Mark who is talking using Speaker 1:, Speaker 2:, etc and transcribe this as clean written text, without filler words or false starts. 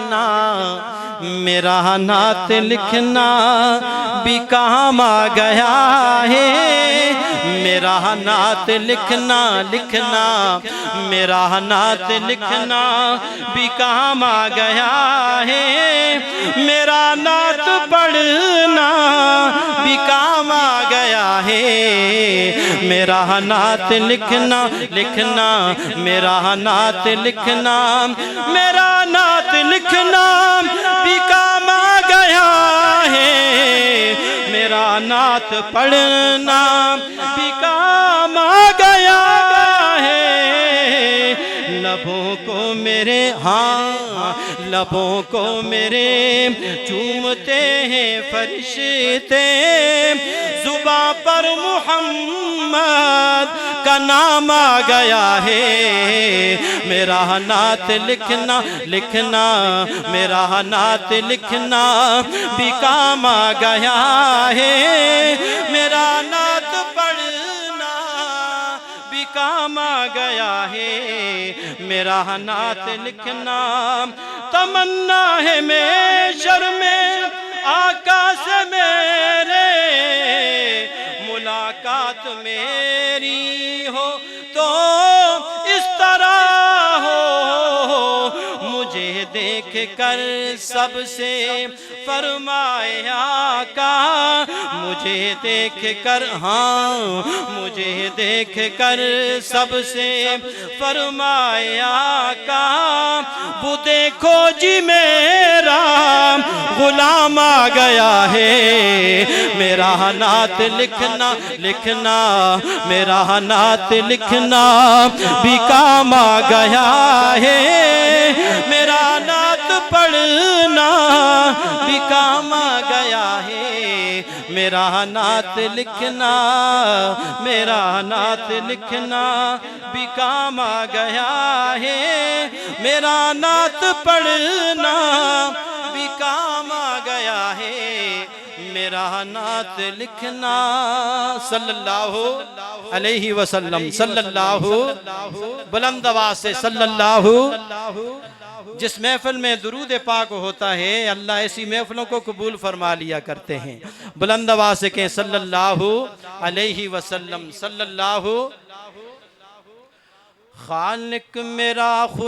Speaker 1: लिखना, मेरा नात लिखना भी काम आ गया है। मेरा नात लिखना लिखना, मेरा नात लिखना भी काम आ गया है। मेरा नात पढ़ना भी काम आ गया है। मेरा नात लिखना लिखना, मेरा नात लिखना, मेरा नात लिखना भी काम आ गया है। मेरा नात पढ़ना भी काम आ गया है। लबों को मेरे, हाँ लबों को मेरे चूमते हैं फरिश्ते, जुबां पर मोहम्मद का नाम आ गया है। मेरा नात लिखना लिखना, मेरा नात लिखना भी काम आ गया है। मेरा नात पढ़ना भी काम आ गया है। मेरा नात लिखना तमन्ना है मेशर में आका से मेरे, मुलाकात मेरी हो तो इस तरह हो, मुझे देख कर सबसे फरमाए आका, मुझे देख कर, हाँ मुझे देख कर सबसे फरमाए आका, वो देखो जी मेरा गुलाम आ गया है। मेरा नात लिखना लिखना, मेरा नात लिखना भी काम आ गया है। मेरा नात पढ़ना भी काम आ गया है। मेरा नात लिखना, मेरा नात लिखना भी काम आ गया है। मेरा नात पढ़ना भी काम आ गया है। मेरा नात लिखना सल्लल्लाहु अलैहि वसल्लम, सल्लल्लाहु बुलंद आवाज से सल्लल्लाहु। जिस महफिल में दुरूद पाक होता है, अल्लाह ऐसी महफिलों को कबूल फरमा लिया करते हैं। बुलंद आवाज से कहें सल्लल्लाहु अलैहि वसल्लम, सल्लल्लाहु। खालिक मेरा खुद